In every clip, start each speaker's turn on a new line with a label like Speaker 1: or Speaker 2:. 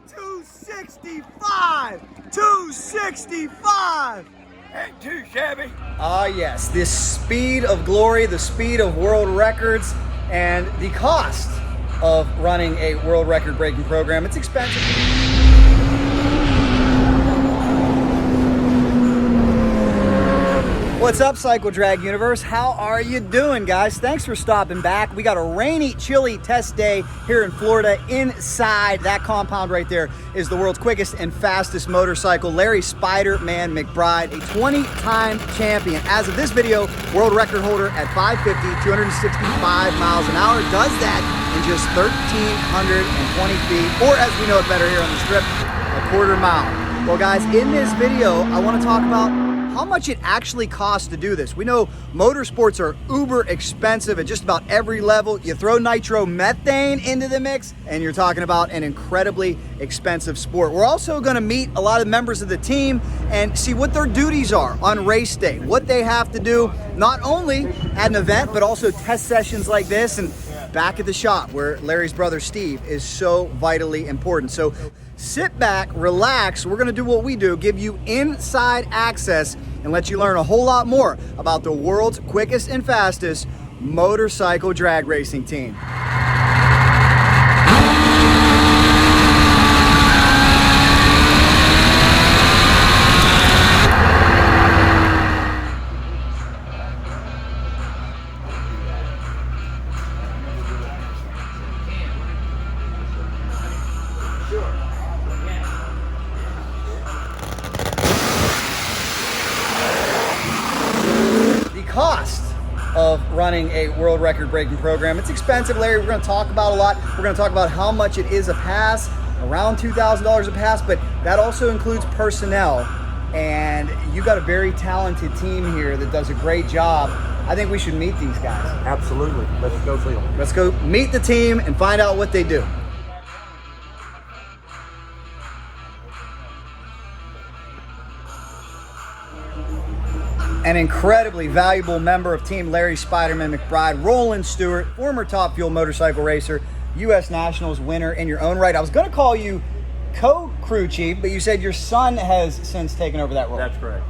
Speaker 1: 265! 265!
Speaker 2: Ain't too shabby.
Speaker 1: Ah, yes, this speed of glory, the speed of world records, and the cost of running a world record breaking program. It's expensive. What's up, Cycle Drag Universe? How are you doing, guys? Thanks for stopping back. We got a rainy, chilly test day here in Florida. Inside that compound right there is the world's quickest and fastest motorcycle, Larry Spiderman McBride, a 20-time champion. As of this video, world record holder at 550, 265 miles an hour, does that in just 1,320 feet, or as we know it better here on the strip, a quarter mile. Well, guys, in this video, I want to talk about how much it actually costs to do this. We know motorsports are uber expensive at just about every level. You throw nitro methane into the mix and you're talking about an incredibly expensive sport. We're also gonna meet a lot of members of the team and see what their duties are on race day, what they have to do, not only at an event, but also test sessions like this and back at the shop where Larry's brother Steve is so vitally important. So sit back, relax. We're gonna do what we do, give you inside access and let you learn a whole lot more about the world's quickest and fastest motorcycle drag racing team. Cost of running a world record breaking program. It's expensive, Larry. We're going to talk about a lot. We're going to talk about how much it is a pass, around $2,000 a pass, but that also includes personnel. And you got a very talented team here that does a great job. I think we should meet these guys.
Speaker 2: Absolutely. Let's go see them.
Speaker 1: Let's go meet the team and find out what they do. An incredibly valuable member of Team Larry Spiderman McBride, Roland Stewart, former Top Fuel motorcycle racer, U.S. Nationals winner in your own right. I was going to call you co-crew chief, but you said your son has since taken over that role.
Speaker 2: That's correct.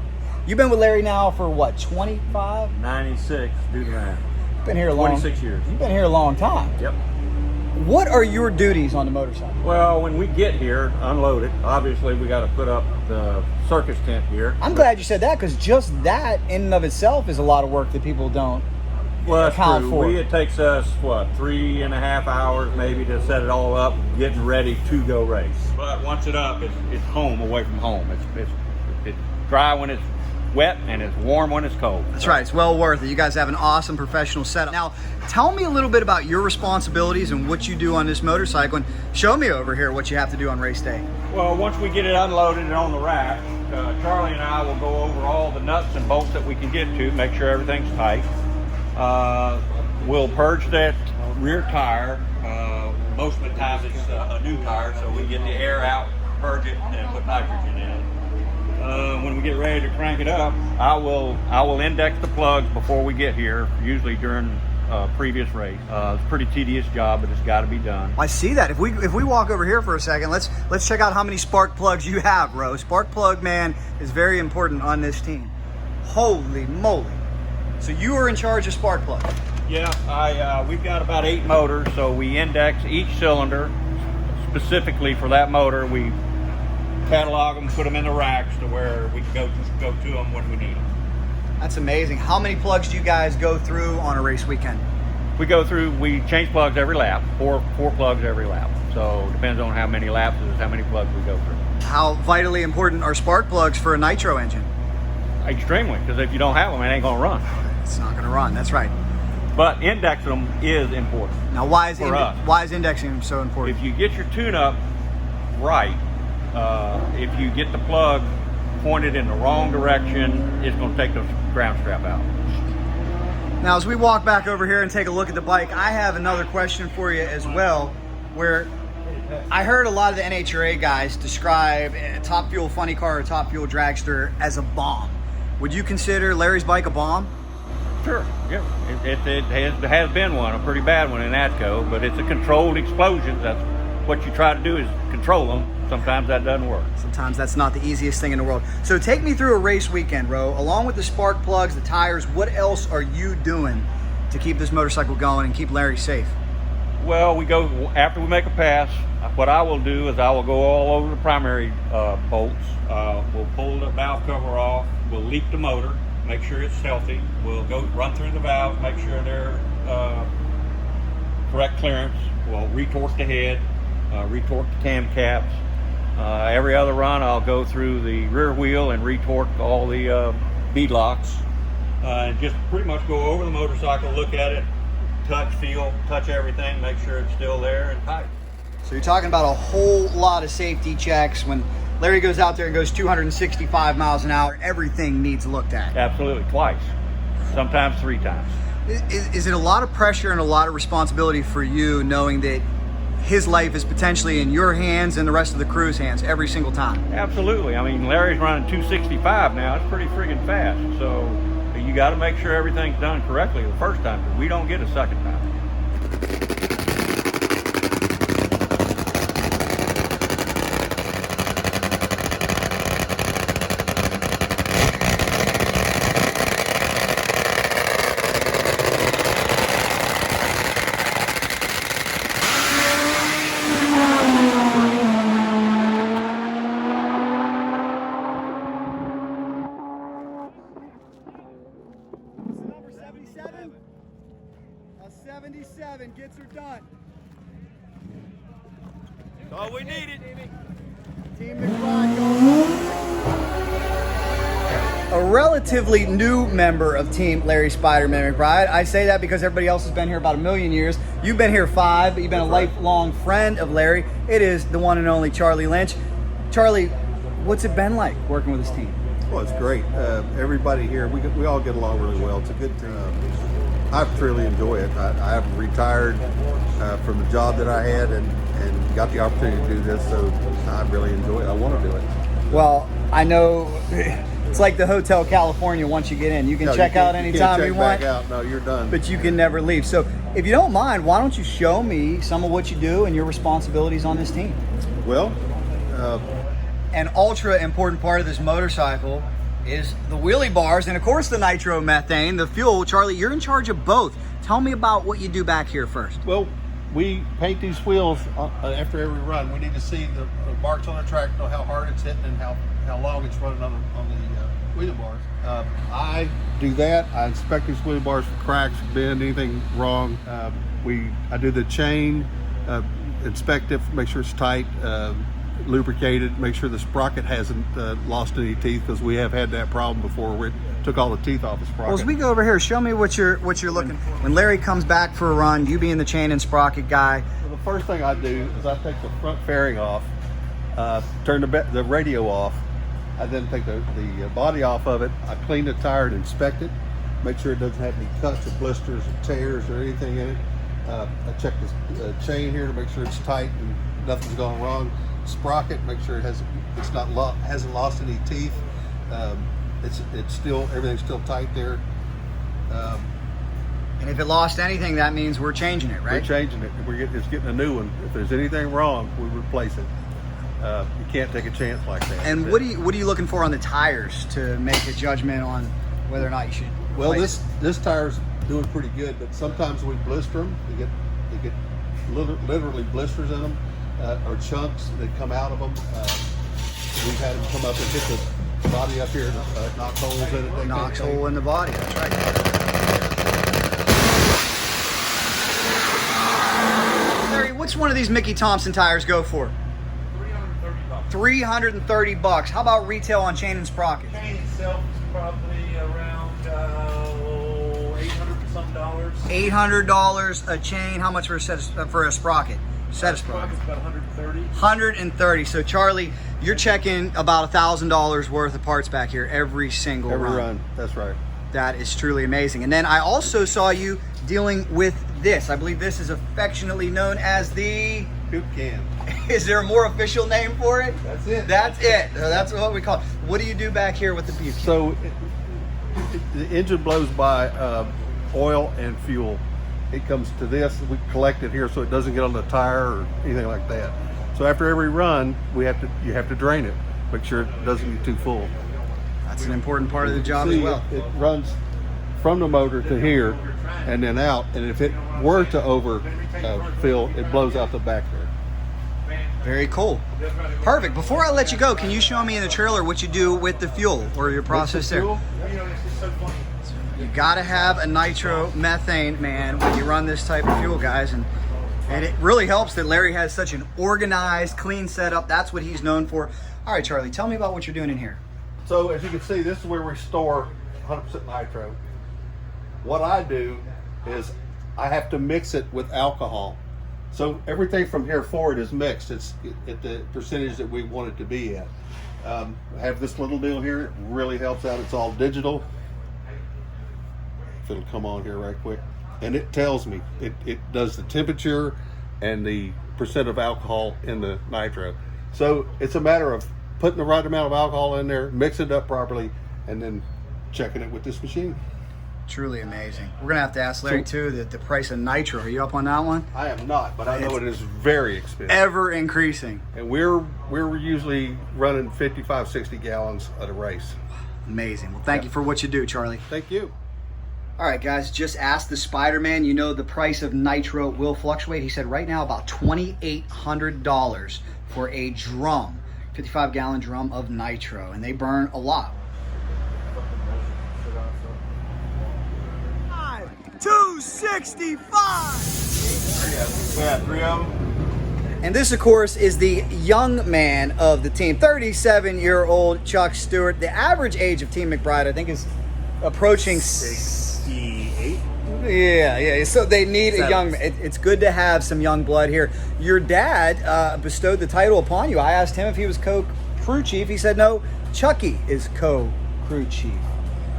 Speaker 1: You've been with Larry now for what, 25?
Speaker 2: 96, do the math.
Speaker 1: Been here a long
Speaker 2: 26 years.
Speaker 1: You've been here a long time.
Speaker 2: Yep.
Speaker 1: What are your duties on the motorcycle?
Speaker 2: Well, when we get here, unload it. Obviously, we got to put up the circus tent here.
Speaker 1: I'm glad you said that, because just that in and of itself is a lot of work that people don't account for.
Speaker 2: It takes us, what, 3.5 hours maybe to set it all up, getting ready to go race. But once it's up, it's home away from home. It's dry when it's wet and it's warm when it's cold.
Speaker 1: That's right. It's well worth it. You guys have an awesome professional setup. Now, tell me a little bit about your responsibilities and what you do on this motorcycle, and show me over here what you have to do on race day.
Speaker 2: Well, once we get it unloaded and on the rack, Charlie and I will go over all the nuts and bolts that we can get to, make sure everything's tight. We'll purge that rear tire. Most of the time it's a new tire, so we get the air out, purge it, and put nitrogen in it. When we get ready to crank it up, I will index the plugs before we get here, usually during previous race. It's a pretty tedious job, but it's got to be done.
Speaker 1: I see that. If we walk over here for a second, let's check out how many spark plugs you have, bro. Spark plug man is very important on this team. Holy moly! So you are in charge of spark plugs.
Speaker 2: Yeah, we've got about 8 motors, so we index each cylinder specifically for that motor. We catalog them, put them in the racks to where we can go to them when we need them.
Speaker 1: That's amazing. How many plugs do you guys go through on a race weekend?
Speaker 2: We change plugs every lap, four plugs every lap. So it depends on how many laps is how many plugs we go through.
Speaker 1: How vitally important are spark plugs for a nitro engine?
Speaker 2: Extremely, because if you don't have them, it ain't gonna run.
Speaker 1: It's not gonna run, that's right.
Speaker 2: But indexing them is important.
Speaker 1: Now why is indexing them so important?
Speaker 2: If you get your tune-up right, if you get the plug pointed in the wrong direction, it's going to take the ground strap out.
Speaker 1: Now, as we walk back over here and take a look at the bike, I have another question for you as well, where I heard a lot of the NHRA guys describe a Top Fuel funny car or Top Fuel dragster as a bomb. Would you consider Larry's bike a bomb?
Speaker 2: Sure, yeah. It has been one, a pretty bad one in ATCO, but it's a controlled explosion. That's what you try to do is control them. Sometimes that doesn't work.
Speaker 1: Sometimes that's not the easiest thing in the world. So take me through a race weekend, Ro. Along with the spark plugs, the tires, what else are you doing to keep this motorcycle going and keep Larry safe?
Speaker 2: Well, we go, after we make a pass, what I will do is I will go all over the primary bolts. We'll pull the valve cover off. We'll leak the motor, make sure it's healthy. We'll go run through the valves, make sure they're correct clearance. We'll retorque the head, retorque the cam caps. Every other run, I'll go through the rear wheel and retorque all the bead locks. And just pretty much go over the motorcycle, look at it, touch, feel, touch everything, make sure it's still there and tight.
Speaker 1: So you're talking about a whole lot of safety checks. When Larry goes out there and goes 265 miles an hour, everything needs looked at.
Speaker 2: Absolutely, twice, sometimes 3 times.
Speaker 1: Is it a lot of pressure and a lot of responsibility for you knowing that his life is potentially in your hands and the rest of the crew's hands every single time?
Speaker 2: Absolutely. I mean, Larry's running 265 now. It's pretty friggin' fast. So you got to make sure everything's done correctly the first time, because we don't get a second time.
Speaker 1: Number 77. A 77 gets her done.
Speaker 2: That's all we needed.
Speaker 1: Team McBride goes. A relatively new member of Team Larry Spiderman McBride. I say that because everybody else has been here about 1,000,000 years. You've been here 5, but you've been a lifelong friend of Larry. It is the one and only Charlie Lynch. Charlie, what's it been like working with this team?
Speaker 3: Well, it's great. Everybody here, we all get along really well. It's a good team. I truly enjoy it. I have retired from the job that I had and got the opportunity to do this, so I really enjoy it. I want to do it.
Speaker 1: Well, I know it's like the Hotel California. Once you get in, you can check out anytime you want.
Speaker 3: Back out. No, you're done.
Speaker 1: But you can never leave. So if you don't mind, why don't you show me some of what you do and your responsibilities on this team?
Speaker 3: Well,
Speaker 1: an ultra important part of this motorcycle is the wheelie bars and of course the nitro methane, the fuel. Charlie, you're in charge of both. Tell me about what you do back here first.
Speaker 3: well, we paint these wheels after every run. We need to see the marks on the track, know how hard it's hitting and how long it's running on the wheelie bars. I do that. I inspect these wheelie bars for cracks, bend, anything wrong. I do the chain, inspect it, make sure it's tight, lubricated, make sure the sprocket hasn't lost any teeth, because we have had that problem before where it took all the teeth off the sprocket.
Speaker 1: Well, as we go over here, show me what you're looking for. When Larry comes back for a run, you being the chain and sprocket guy.
Speaker 3: Well, the first thing I do is I take the front fairing off, turn the radio off. I then take the body off of it. I clean the tire and inspect it, make sure it doesn't have any cuts or blisters or tears or anything in it. I check the chain here to make sure it's tight and nothing's gone wrong. Sprocket, make sure hasn't lost any teeth. It's still, everything's still tight there.
Speaker 1: And if it lost anything, that means we're changing it, right?
Speaker 3: We're changing it. It's getting a new one. If there's anything wrong, we replace it. You can't take a chance like that.
Speaker 1: And what are you looking for on the tires to make a judgment on whether or not you should?
Speaker 3: Well, this tire's doing pretty good, but sometimes we blister them. They get literally blisters in them, or chunks that come out of them. We've had them come up and hit the body up here, knock holes in it.
Speaker 1: Knocks hole in the body. That's right. Larry, what's one of these Mickey Thompson tires go for?
Speaker 2: $330.
Speaker 1: $330. How about retail on chain and sprocket?
Speaker 4: Chain itself is probably around $800 some dollars.
Speaker 1: $800 a chain. How much for a sprocket? Set of sprockets.
Speaker 4: About 130.
Speaker 1: 130. So Charlie, you're checking about $1,000 worth of parts back here every single
Speaker 3: run. That's right.
Speaker 1: That is truly amazing. And then I also saw you dealing with this. I believe this is affectionately known as the
Speaker 3: Puke can.
Speaker 1: Is there a more official name for it?
Speaker 3: That's it.
Speaker 1: That's it. That's what we call it. What do you do back here with the puke?
Speaker 3: So the engine blows by oil and fuel. it comes to this. We collect it here so it doesn't get on the tire or anything like that. So after every run, you have to drain it. Make sure it doesn't get too full.
Speaker 1: That's an important part of the job
Speaker 3: See,
Speaker 1: as well.
Speaker 3: It runs from the motor to here and then out. And if it were to overfill, it blows out the back there.
Speaker 1: Very cool. Perfect. Before I let you go, can you show me in the trailer what you do with the fuel or your process there?
Speaker 3: Fuel?
Speaker 1: You gotta have a nitro methane, man, when you run this type of fuel, guys. And it really helps that Larry has such an organized, clean setup. That's what he's known for. All right, Charlie, tell me about what you're doing in here.
Speaker 3: So as you can see, this is where we store 100% nitro. What I do is I have to mix it with alcohol. So everything from here forward is mixed. It's at the percentage that we want it to be at. I have this little deal here. It really helps out. It's all digital. If it'll come on here right quick. And it tells me, it does the temperature and the percent of alcohol in the nitro. So it's a matter of putting the right amount of alcohol in there, mix it up properly, and then checking it with this machine.
Speaker 1: Truly amazing. We're gonna have to ask Larry too the price of nitro. Are you up on that one?
Speaker 3: I am not, but I know it is very expensive.
Speaker 1: Ever increasing.
Speaker 3: And we're usually running 55, 60 gallons at a race.
Speaker 1: Amazing. Well, thank you for what you do, Charlie.
Speaker 3: Thank you.
Speaker 1: All right, guys, just ask the Spiderman. You know the price of nitro will fluctuate. He said right now about $2,800 for a drum, 55-gallon drum of nitro, and they burn a lot. 265.
Speaker 2: Yeah, 3 of them.
Speaker 1: And this, of course, is the young man of the team, 37-year-old Chuck Stewart. The average age of Team McBride, I think, is approaching
Speaker 2: 68.
Speaker 1: Yeah. So they need a young man. It's good to have some young blood here. Your dad bestowed the title upon you. I asked him if he was co-crew chief. He said no. Chucky is co-crew chief.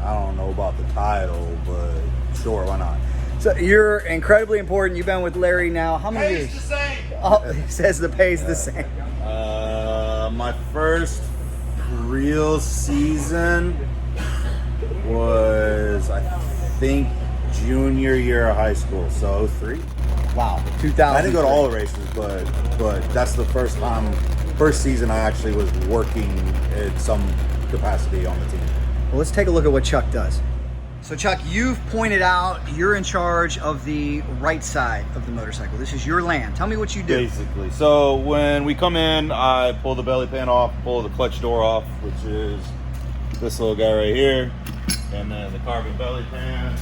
Speaker 5: I don't know about the title, but sure, why not?
Speaker 1: So you're incredibly important. You've been with Larry now how many years?
Speaker 4: The same.
Speaker 1: Oh, he says the pay's the same.
Speaker 5: My first real season was, I think, junior year of high school, so 03.
Speaker 1: Wow, 2000.
Speaker 5: I didn't go to all the races, but that's the first season I actually was working in some capacity on the team.
Speaker 1: Well, let's take a look at what Chuck does. So Chuck, you've pointed out you're in charge of the right side of the motorcycle. This is your land. Tell me what you do.
Speaker 6: Basically. So when we come in, I pull the belly pan off, pull the clutch door off, which is this little guy right here, and then the carbon belly pan,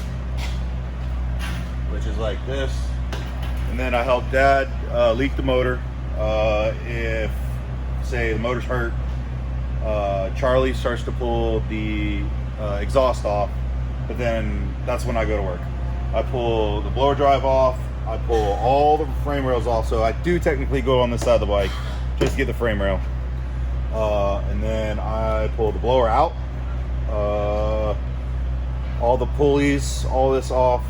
Speaker 6: which is like this. And then I help Dad leak the motor. If, say, the motor's hurt, Charlie starts to pull the exhaust off, but then that's when I go to work. I pull the blower drive off, I pull all the frame rails off, so I do technically go on this side of the bike just to get the frame rail. And then I pull the blower out, all the pulleys, all this off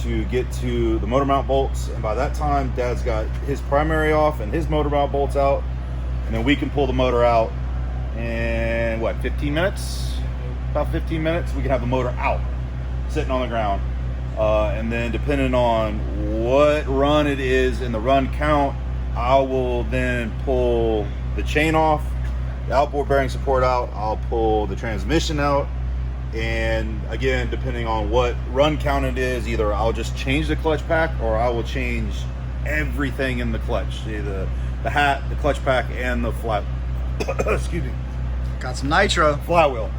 Speaker 6: to get to the motor mount bolts, and by that time Dad's got his primary off and his motor mount bolts out, and then we can pull the motor out in what, 15 minutes? About 15 minutes we can have the motor out, sitting on the ground. And then depending on what run it is and the run count, I will then pull the chain off, the outboard bearing support out, I'll pull the transmission out, and again, depending on what run count it is, either I'll just change the clutch pack or I will change everything in the clutch, the hat, the clutch pack, and the flat excuse me,
Speaker 1: Got some nitro.
Speaker 6: flywheel.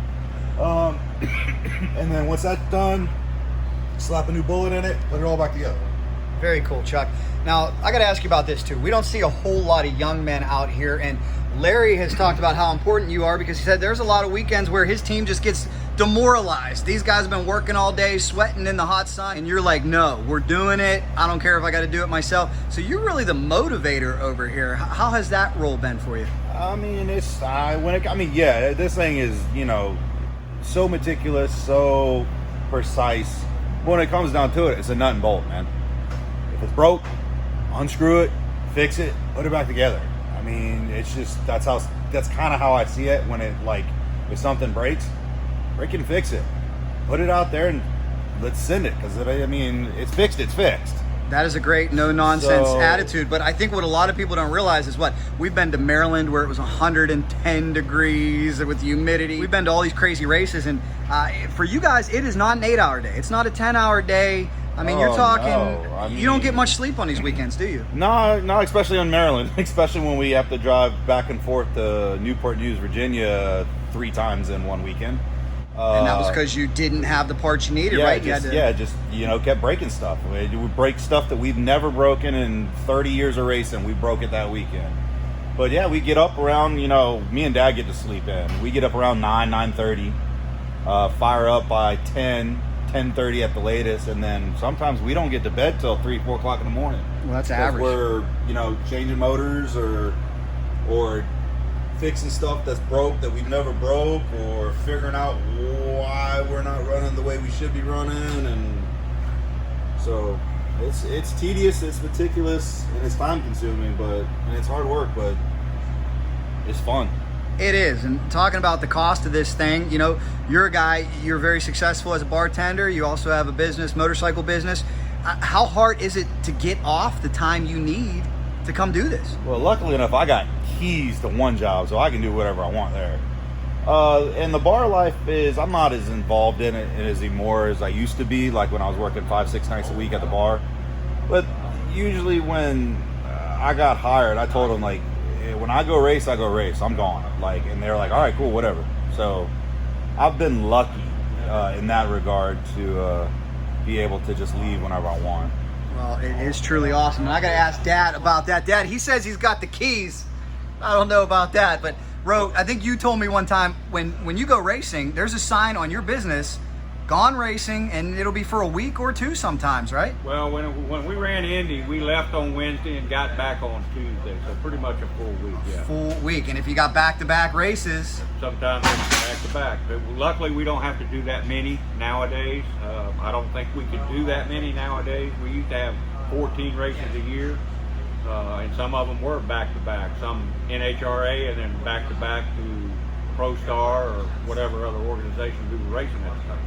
Speaker 6: And then once that's done, slap a new bullet in it, put it all back together.
Speaker 1: Very cool, Chuck. Now, I got to ask you about this too. We don't see a whole lot of young men out here, and Larry has talked about how important you are because he said there's a lot of weekends where his team just gets demoralized. These guys have been working all day, sweating in the hot sun, and you're like, no, we're doing it. I don't care if I got to do it myself. So you're really the motivator over here. How has that role been for you?
Speaker 6: I mean, this thing is, so meticulous, so precise. When it comes down to it, it's a nut and bolt, man. If it's broke, unscrew it, fix it, put it back together. I mean, it's just, that's kind of how I see it. When it, like, if something breaks, break and fix it. Put it out there and let's send it, because I mean, it's fixed.
Speaker 1: That is a great no-nonsense
Speaker 6: So-
Speaker 1: attitude. But I think what a lot of people don't realize is what? We've been to Maryland where it was 110 degrees with humidity. We've been to all these crazy races. And for you guys, it is not an 8-hour day. It's not a 10-hour day. I mean, you're
Speaker 6: Oh,
Speaker 1: talking,
Speaker 6: no. I
Speaker 1: you don't
Speaker 6: mean-
Speaker 1: get much sleep on these weekends, do you?
Speaker 6: No, especially on Maryland, especially when we have to drive back and forth to Newport News, Virginia 3 times in one weekend.
Speaker 1: And that was because you didn't have the parts you needed,
Speaker 6: Yeah,
Speaker 1: right?
Speaker 6: just kept breaking stuff. We would break stuff that we've never broken in 30 years of racing. We broke it that weekend. But yeah, we get up around, me and Dad get to sleep in. We get up around 9:30, fire up by 10:30 at the latest, and then sometimes we don't get to bed till 3, 4 o'clock in the morning.
Speaker 1: Well, that's
Speaker 6: 'Cause
Speaker 1: average.
Speaker 6: We're, changing motors or fixing stuff that's broke that we've never broke, or figuring out why we're not running the way we should be running. And so it's tedious, it's meticulous, and it's time consuming, and it's hard work, but it's fun.
Speaker 1: It is. And talking about the cost of this thing, you're a guy, you're very successful as a bartender. You also have a business, motorcycle business. How hard is it to get off the time you need to come do this?
Speaker 6: Well, luckily enough, I got keys to one job, so I can do whatever I want there. And the bar life is, I'm not as involved in it anymore as I used to be, like when I was working 5-6 nights a week at the bar. But usually when I got hired, I told them, like, when I go race, I'm gone. And they're like, all right, cool, whatever. So I've been lucky in that regard to be able to just leave whenever I want.
Speaker 1: Well, it is truly awesome. And I got to ask Dad about that. Dad, he says he's got the keys. I don't know about that. But, Ro, I think you told me one time when you go racing, there's a sign on your business, Gone Racing, and it'll be for a week or 2 sometimes, right?
Speaker 2: Well, when we ran Indy, we left on Wednesday and got back on Tuesday, so pretty much a full week, yeah.
Speaker 1: Full week. And if you got back-to-back races,
Speaker 2: Sometimes it's back to back. But luckily, we don't have to do that many nowadays. I don't think we could do that many nowadays. We used to have 14 races a year, and some of them were back to back. Some NHRA, and then back to back to ProStar or whatever other organization we were racing at the time.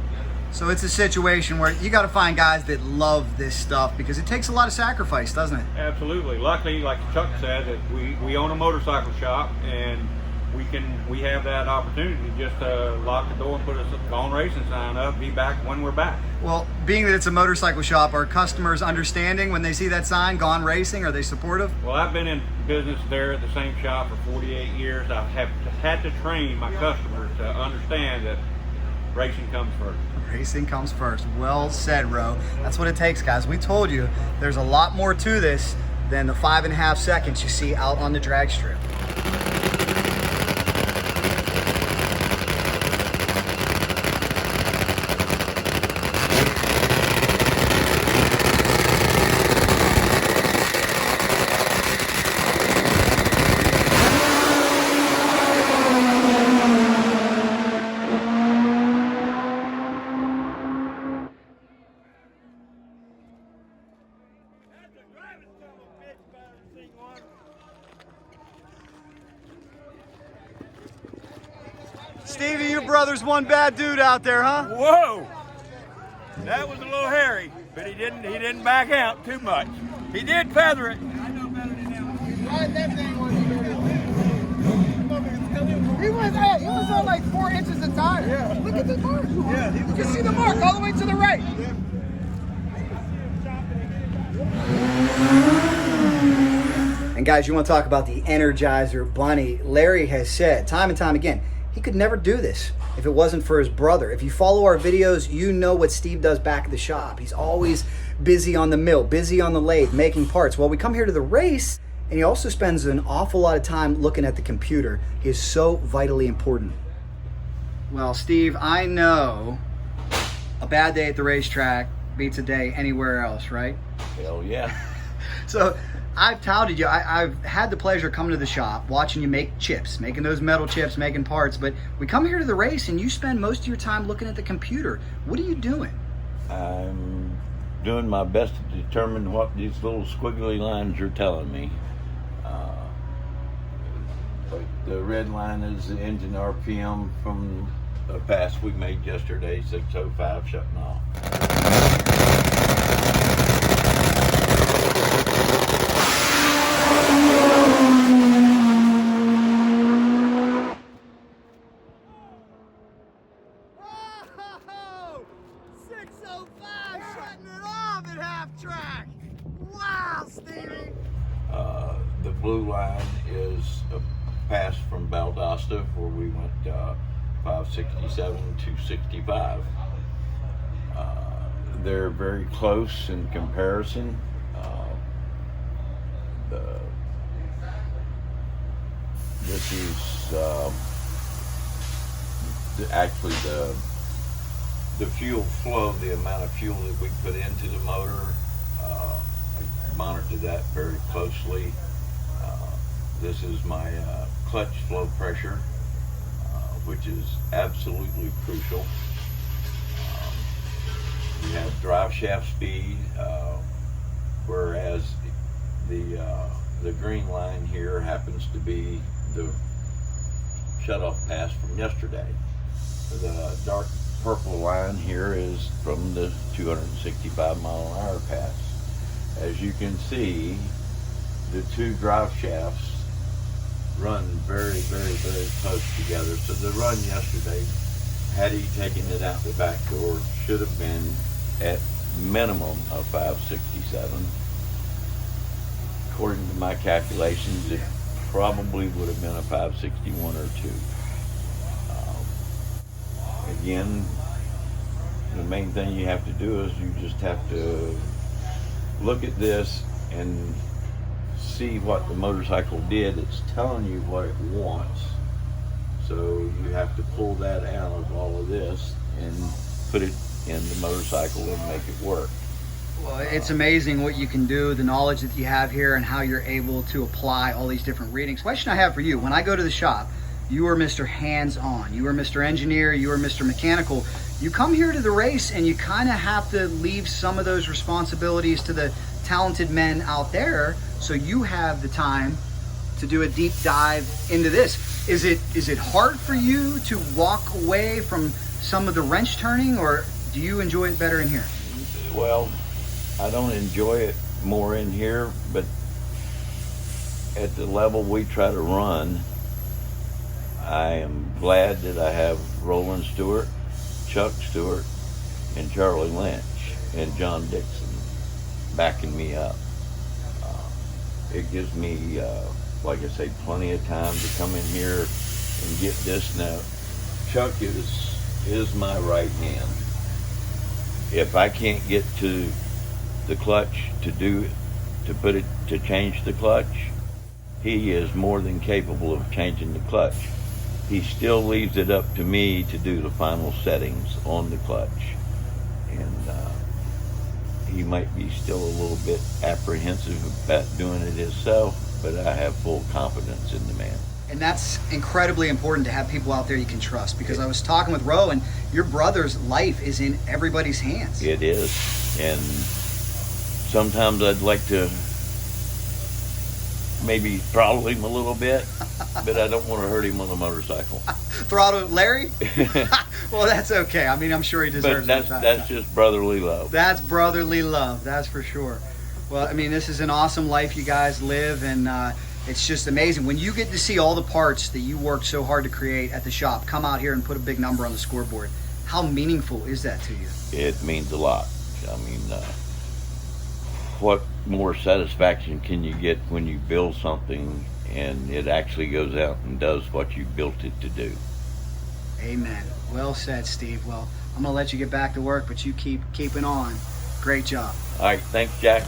Speaker 1: so it's a situation where you got to find guys that love this stuff because it takes a lot of sacrifice, doesn't it?
Speaker 2: Absolutely. Luckily, like Chuck said, that we own a motorcycle shop, and we have that opportunity just to lock the door and put a Gone Racing sign up, be back when we're back.
Speaker 1: Well, being that it's a motorcycle shop, are customers understanding when they see that sign, Gone Racing? Are they supportive?
Speaker 2: Well, I've been in business there at the same shop for 48 years. I have had to train my customers to understand that racing comes first.
Speaker 1: Racing comes first. Well said, Ro. That's what it takes, guys. We told you there's a lot more to this than the 5.5 seconds you see out on the drag strip. Stevie, your brother's one bad dude out there, huh?
Speaker 7: Whoa! That was a little hairy, but he didn't back out too much. He did feather it.
Speaker 8: He was on like 4 inches of tire. Yeah. Look at the mark. Yeah, you can see the mark all the way to the right.
Speaker 1: And guys, you want to talk about the Energizer Bunny. Larry has said time and time again, he could never do this if it wasn't for his brother. If you follow our videos, you know what Steve does back at the shop. He's always busy on the mill, busy on the lathe, making parts. Well, we come here to the race, and he also spends an awful lot of time looking at the computer. He is so vitally important. Well, Steve, I know a bad day at the racetrack beats a day anywhere else, right?
Speaker 7: Hell yeah.
Speaker 1: So I've touted you. I've had the pleasure of coming to the shop, watching you make chips, making those metal chips, making parts. But we come here to the race, and you spend most of your time looking at the computer. What are you doing?
Speaker 7: I'm doing my best to determine what these little squiggly lines are telling me. Like the red line is the engine RPM from a pass we made yesterday, 605 shutting off.
Speaker 1: Whoa! 605 shutting it off at half track. Wow, Stevie.
Speaker 9: The blue line is a pass from Valdosta where we went 567 to 65. They're very close in comparison. This is actually the fuel flow, the amount of fuel that we put into the motor. I monitor that very closely. This is my clutch flow pressure, which is absolutely crucial. We have drive shaft speed, whereas the green line here happens to be the shutoff pass from yesterday. The dark purple line here is from the 265 mile an hour pass. As you can see, the two drive shafts run very, very, very close together. So the run yesterday, had he taken it out the back door, should have been at minimum of 567. According to my calculations, it probably would have been a 561 or 2. Again, the main thing you have to do is you just have to look at this and see what the motorcycle did. It's telling you what it wants. So you have to pull that out of all of this and put it in the motorcycle and make it work.
Speaker 1: Well, it's amazing what you can do, the knowledge that you have here, and how you're able to apply all these different readings. Question I have for you: when I go to the shop, you are Mr. Hands-on, you are Mr. Engineer, you are Mr. Mechanical. You come here to the race and you kind of have to leave some of those responsibilities to the talented men out there, so you have the time to do a deep dive into this. Is it hard for you to walk away from some of the wrench turning, or do you enjoy it better in here?
Speaker 9: Well, I don't enjoy it more in here, but at the level we try to run, I am glad that I have Roland Stewart, Chuck Stewart, and Charlie Lynch, and John Dixon backing me up. It gives me, like I say, plenty of time to come in here and get this. Now, Chuck is my right hand. If I can't get to the clutch to change the clutch, he is more than capable of changing the clutch. He still leaves it up to me to do the final settings on the clutch. And he might be still a little bit apprehensive about doing it himself, but I have full confidence in the man.
Speaker 1: And that's incredibly important to have people out there you can trust, because I was talking with Ro, and your brother's life is in everybody's hands.
Speaker 9: It is. And sometimes I'd like to maybe throttle him a little bit, but I don't want to hurt him on a motorcycle.
Speaker 1: Throttle Larry? Well, that's okay. I mean, I'm sure he deserves it.
Speaker 9: But that's just brotherly love.
Speaker 1: That's brotherly love, that's for sure. Well, I mean, this is an awesome life you guys live, and it's just amazing. When you get to see all the parts that you worked so hard to create at the shop come out here and put a big number on the scoreboard, how meaningful is that to you?
Speaker 9: It means a lot. I mean, what more satisfaction can you get when you build something and it actually goes out and does what you built it to do?
Speaker 1: Amen. Well said, Steve. Well, I'm gonna let you get back to work, but you keep keeping on. Great job.
Speaker 9: All right, thanks, Jack.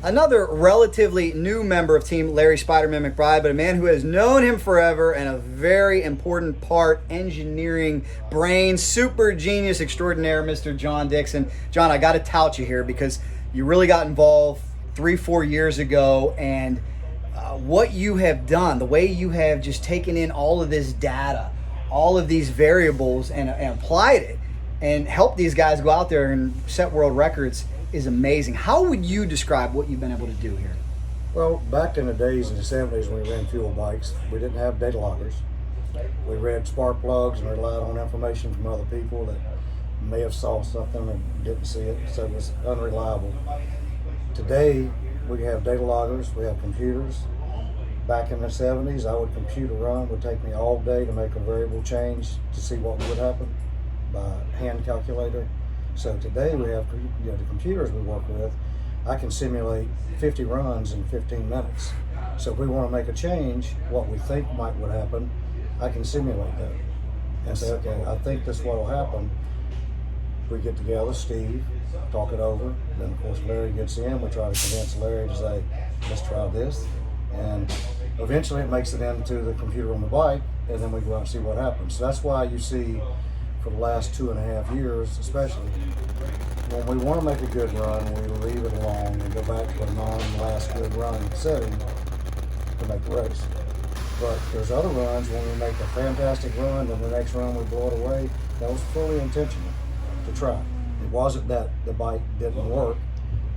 Speaker 1: Another relatively new member of Team Larry Spiderman McBride, but a man who has known him forever and a very important part, engineering brain, super genius extraordinaire, Mr. John Dixon. John, I got to tout you here because you really got involved 3-4 years ago, and what you have done, the way you have just taken in all of this data, all of these variables, and applied it and helped these guys go out there and set world records, is amazing. How would you describe what you've been able to do here?
Speaker 10: Well, back in the days in the 70s when we ran fuel bikes, we didn't have data loggers. We read spark plugs and relied on information from other people that may have saw something and didn't see it, so it was unreliable. Today, we have data loggers, we have computers. Back in the 70s, I would compute a run. It would take me all day to make a variable change to see what would happen by hand calculator. So today we have, the computers we work with. I can simulate 50 runs in 15 minutes. So if we want to make a change, what we think would happen, I can simulate that and say, okay, I think this is what will happen. We get together, Steve, talk it over. Then of course Larry gets in. We try to convince Larry to say, let's try this. And eventually it makes it into the computer on the bike, and then we go out and see what happens. So that's why you see for the last 2.5 years, especially, when we want to make a good run, we leave it alone and go back to a non-last good run setting to make the race. But there's other runs when we make a fantastic run, and the next run we blow it away. That was fully intentional to try. It wasn't that the bike didn't work.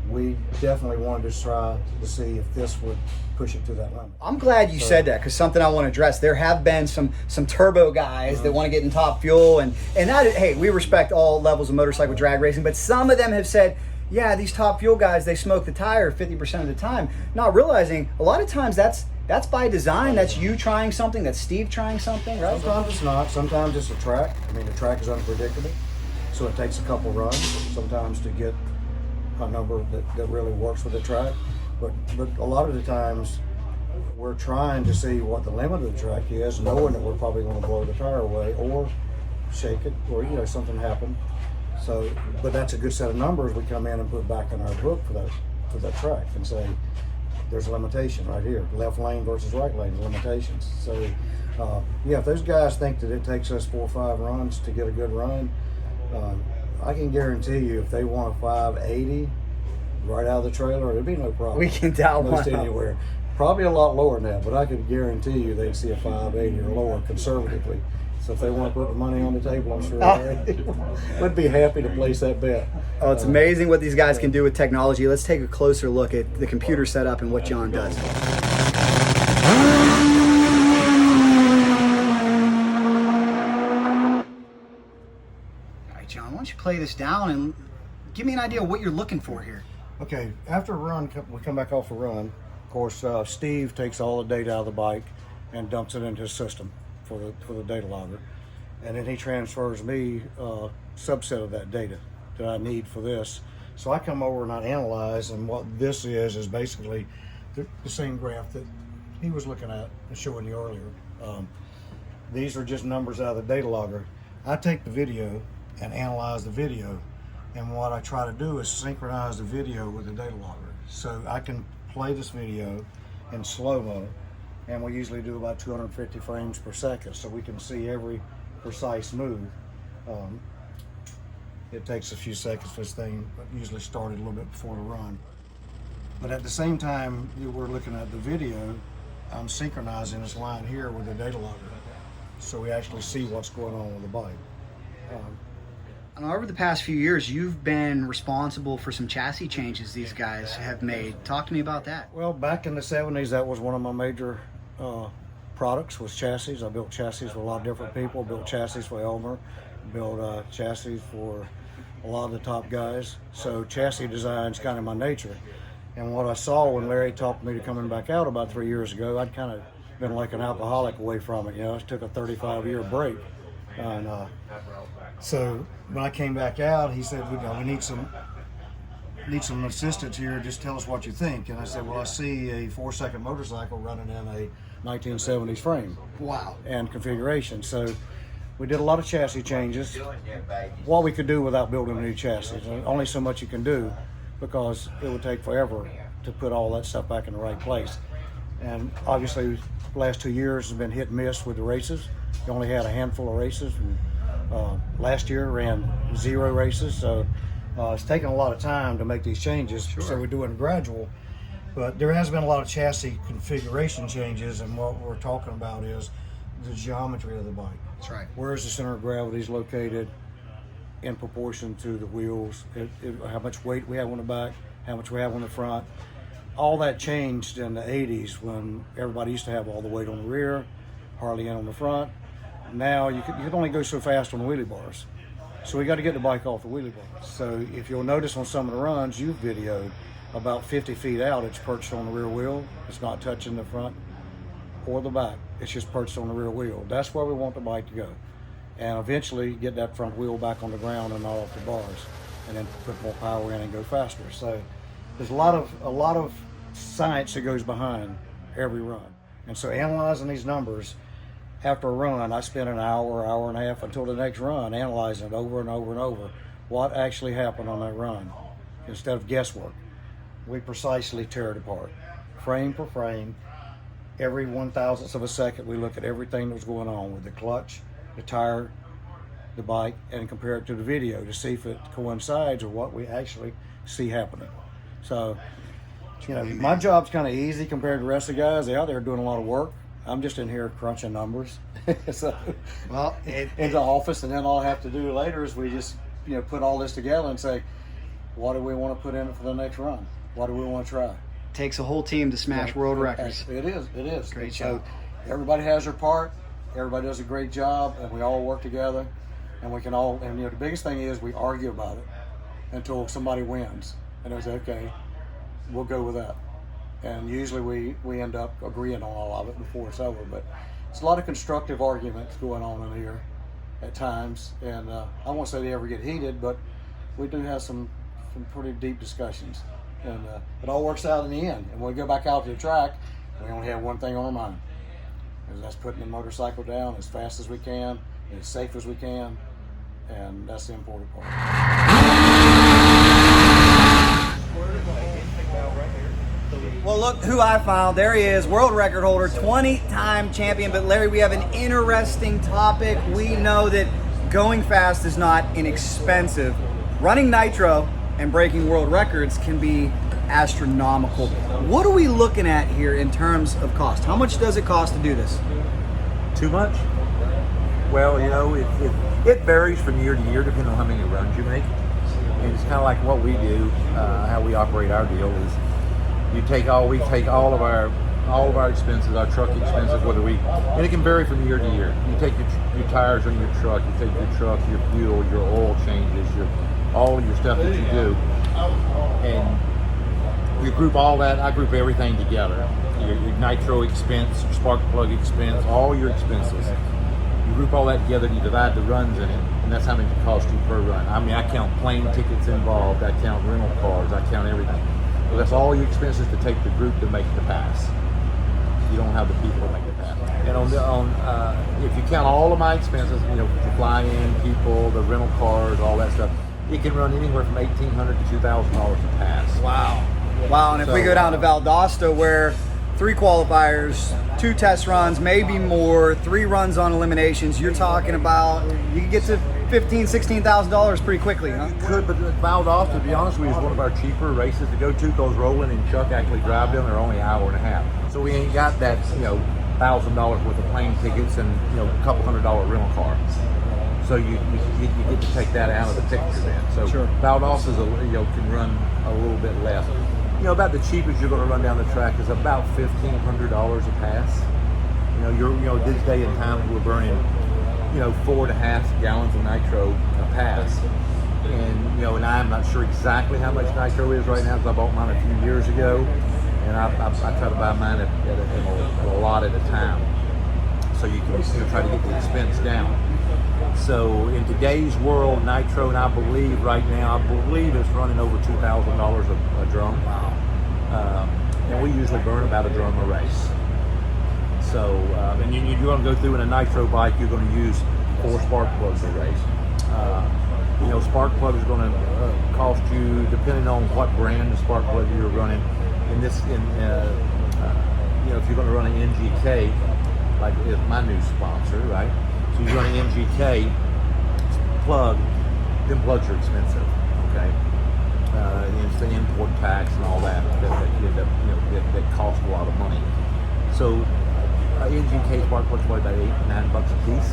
Speaker 10: We definitely wanted to try to see if this would push it to that limit.
Speaker 1: I'm glad you said that, because something I want to address. There have been some turbo guys that want to get in top fuel, and that, hey, we respect all levels of motorcycle drag racing, but some of them have said, yeah, these top fuel guys, they smoke the tire 50% of the time, not realizing a lot of times that's by design. That's you trying something, that's Steve trying something, right?
Speaker 10: Sometimes it's not. Sometimes it's a track. I mean, the track is unpredictable, so it takes a couple runs sometimes to get a number that really works with the track. But a lot of the times we're trying to see what the limit of the track is, knowing that we're probably going to blow the tire away or shake it, or something happen. So, but that's a good set of numbers we come in and put back in our book for that track and say there's a limitation right here, left lane versus right lane limitations. So if those guys think that it takes us 4 or 5 runs to get a good run, I can guarantee you if they want a 580 right out of the trailer, there'd be no problem.
Speaker 1: We can dial
Speaker 10: most
Speaker 1: one up.
Speaker 10: anywhere. Probably a lot lower than that, but I can guarantee you they'd see a 580 or lower conservatively. So if they want to put the money on the table, I'm sure they would be happy to place that bet.
Speaker 1: Oh, it's amazing what these guys can do with technology. Let's take a closer look at the computer setup and what John does. John, why don't you play this down and give me an idea of what you're looking for here.
Speaker 10: Okay, after a run, we come back off a run. Of course, Steve takes all the data out of the bike and dumps it into his system for the data logger. And then he transfers me a subset of that data that I need for this. So I come over and I analyze, and what this is basically the same graph that he was looking at and showing you earlier. These are just numbers out of the data logger. I take the video and analyze the video, and what I try to do is synchronize the video with the data logger. So I can play this video in slow-mo, and we usually do about 250 frames per second, so we can see every precise move. It takes a few seconds for this thing, but usually started a little bit before the run. But at the same time we're looking at the video, I'm synchronizing this line here with the data logger, so we actually see what's going on with the bike.
Speaker 1: And over the past few years, you've been responsible for some chassis changes these guys have made. Talk to me about that.
Speaker 10: Well, back in the 70s, that was one of my major products, was chassis. I built chassis for a lot of different people. Built chassis for Elmer, built chassis for a lot of the top guys. So chassis design is kind of my nature. And what I saw when Larry talked me to coming back out about 3 years ago, I'd kind of been like an alcoholic away from it. I took a 35-year break. And so when I came back out, he said, we need some assistance here. Just tell us what you think. And I said, well, I see a 4-second motorcycle running in a 1970s frame.
Speaker 1: Wow.
Speaker 10: And configuration. So we did a lot of chassis changes. What we could do without building a new chassis. Only so much you can do, because it would take forever to put all that stuff back in the right place. And obviously, the last 2 years has been hit and miss with the races. We only had a handful of races. And, last year ran 0 races, so it's taken a lot of time to make these changes. Sure. So we're doing gradual, but there has been a lot of chassis configuration changes, and what we're talking about is the geometry of the bike.
Speaker 1: That's right.
Speaker 10: Where is the center of gravity is located? in proportion to the wheels, how much weight we have on the back, how much we have on the front. All that changed in the 80s when everybody used to have all the weight on the rear, hardly in on the front. Now you can only go so fast on the wheelie bars. So we got to get the bike off the wheelie bars. So if you'll notice on some of the runs you've videoed, about 50 feet out, it's perched on the rear wheel. It's not touching the front or the back. It's just perched on the rear wheel. That's where we want the bike to go. And eventually get that front wheel back on the ground and not off the bars, and then put more power in and go faster. So there's a lot of science that goes behind every run. And so analyzing these numbers after a run, I spend an hour and a half until the next run analyzing it over and over and over. What actually happened on that run instead of guesswork. We precisely tear it apart, frame per frame. Every 1,000th of a second, we look at everything that was going on with the clutch, the tire, the bike, and compare it to the video to see if it coincides with what we actually see happening. So, you know, my job's kind of easy compared to the rest of the guys. They're out there doing a lot of work. I'm just in here crunching numbers. So, well, in the office, and then all I have to do later is we just, you know, put all this together and say, what do we want to put in it for the next run? What do we want to try?
Speaker 1: Takes a whole team to smash world records.
Speaker 10: It is.
Speaker 1: Great
Speaker 10: so
Speaker 1: job.
Speaker 10: Everybody has their part. Everybody does a great job, and we all work together. And we can all, and you know, the biggest thing is we argue about it until somebody wins. And I say, okay, we'll go with that. And usually we end up agreeing on all of it before it's over. But it's a lot of constructive arguments going on in here at times. And I won't say they ever get heated, but we do have some pretty deep discussions. And it all works out in the end. And when we go back out to the track, we only have one thing on our mind. And that's putting the motorcycle down as fast as we can, and as safe as we can. And that's the important part.
Speaker 1: Well, look who I found. There he is, world record holder, 20-time champion. But Larry, we have an interesting topic. We know that going fast is not inexpensive. Running nitro and breaking world records can be astronomical. What are we looking at here in terms of cost? How much does it cost to do this?
Speaker 11: Too much? Well, you know, it varies from year to year depending on how many runs you make. And it's kind of like what we do, how we operate our deal is we take all of our expenses, our truck expenses, and it can vary from year to year. You take your tires on your truck, you take your truck, your fuel, your oil changes, all of your stuff that you do, and we group all that. I group everything together. Your nitro expense, your spark plug expense, all your expenses. You group all that together and you divide the runs in it, and that's how much it costs you per run. I mean, I count plane tickets involved, I count rental cars, I count everything. So that's all your expenses to take the group to make the pass. You don't have the people to make the pass. And if you count all of my expenses, you know, the fly-in people, the rental cars, all that stuff, it can run anywhere from $1,800 to $2,000 a pass.
Speaker 1: Wow, and if we go down to Valdosta, where 3 qualifiers, 2 test runs, maybe more, 3 runs on eliminations, you're talking about, you can get to $15,000, $16,000 pretty quickly, huh?
Speaker 11: You could, but Valdosta, to be honest with you, is one of our cheaper races to go to, because Roland and Chuck actually drive them. They're only an hour and a half. So we ain't got that, you know, $1,000 worth of plane tickets and, you know, a couple $100 rental car. So you get to take that out of the picture then. So sure. Valdosta can run a little bit less. You know, about the cheapest you're going to run down the track is about $1,500 a pass. You know, this day and time we're burning, 4.5 gallons of nitro a pass. And and I'm not sure exactly how much nitro is right now because I bought mine a few years ago, and I try to buy mine at a lot at a time, so you can try to get the expense down. So in today's world, nitro, and I believe it's running over $2,000 a drum. Wow. And we usually burn about a drum a race. So, and you're going to go through in a nitro bike, you're going to use 4 spark plugs a race. Spark plug is going to cost you, depending on what brand of spark plug you're running. If you're going to run an MGK, like is my new sponsor, right? So you run an MGK plug, them plugs are expensive, okay? It's the import tax and all that that costs a lot of money. So MGK spark plugs are about $8-9 a piece.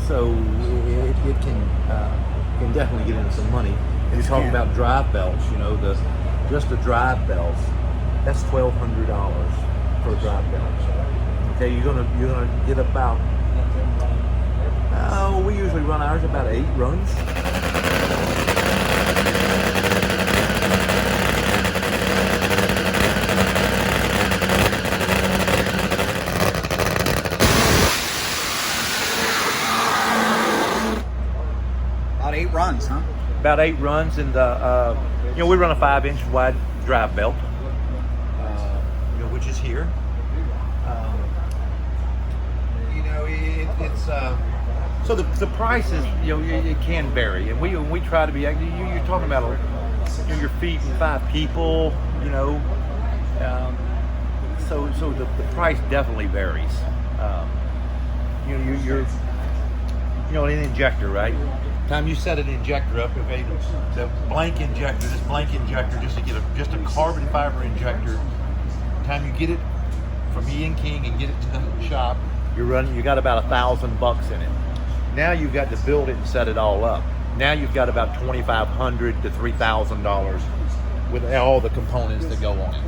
Speaker 11: So it can definitely get into some money. And you're talking about drive belts, just the drive belts, that's $1,200 for a drive belt. Okay, you're gonna get about, we usually run ours about 8 runs.
Speaker 1: About 8 runs, huh?
Speaker 11: About 8 runs, and we run a 5-inch wide drive belt, which is here. It's so the price is, it can vary, and we try to be. You're talking about you're feeding 5 people, so the price definitely varies. You're an injector, right? Time you set an injector up, okay, the blank injector, this blank injector, just to get a carbon fiber injector. Time you get it from Ian King and get it to the shop, you got about $1,000 in it. Now you've got to build it and set it all up. Now you've got about $2,500 to $3,000 with all the components that go on it.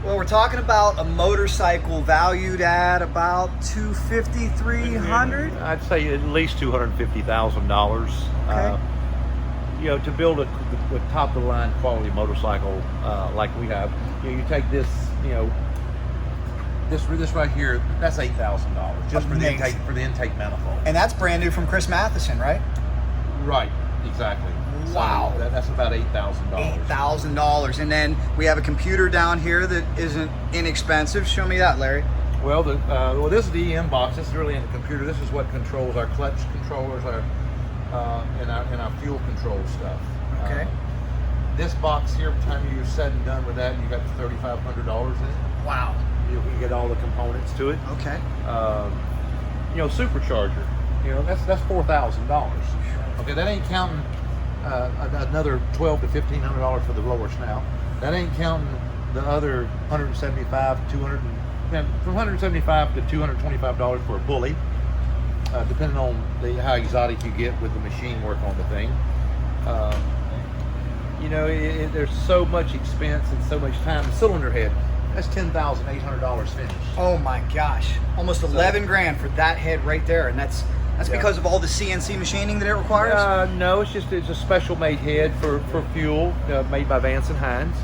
Speaker 1: Well, we're talking about a motorcycle valued at about $250,000, $300,000.
Speaker 11: I'd say at least $250,000.
Speaker 1: Okay.
Speaker 11: To build a top of the line quality motorcycle like we have, you take this, this right here, that's $8,000 just for the intake manifold.
Speaker 1: And that's brand new from Chris Matheson, right?
Speaker 11: Right, exactly.
Speaker 1: Wow.
Speaker 11: So that's about $8,000.
Speaker 1: $8,000. And then we have a computer down here that isn't inexpensive. Show me that, Larry.
Speaker 11: Well, this is the EM box. This is really in the computer. This is what controls our clutch controllers, and our fuel control stuff.
Speaker 1: Okay.
Speaker 11: This box here, by the time you're said and done with that, you got $3,500 in it.
Speaker 1: Wow.
Speaker 11: You can get all the components to it.
Speaker 1: Okay.
Speaker 11: Supercharger. That's $4,000. Okay, that ain't counting another $1,200 to $1,500 for the lower snout. That ain't counting the other $175 to $225 for a bully, depending on how exotic you get with the machine work on the thing. There's so much expense and so much time. The cylinder head, that's $10,800 finished.
Speaker 1: Oh my gosh, almost 11 grand for that head right there, and that's because of all the CNC machining that it requires.
Speaker 11: No, it's a special made head for fuel, made by Vance and Hines.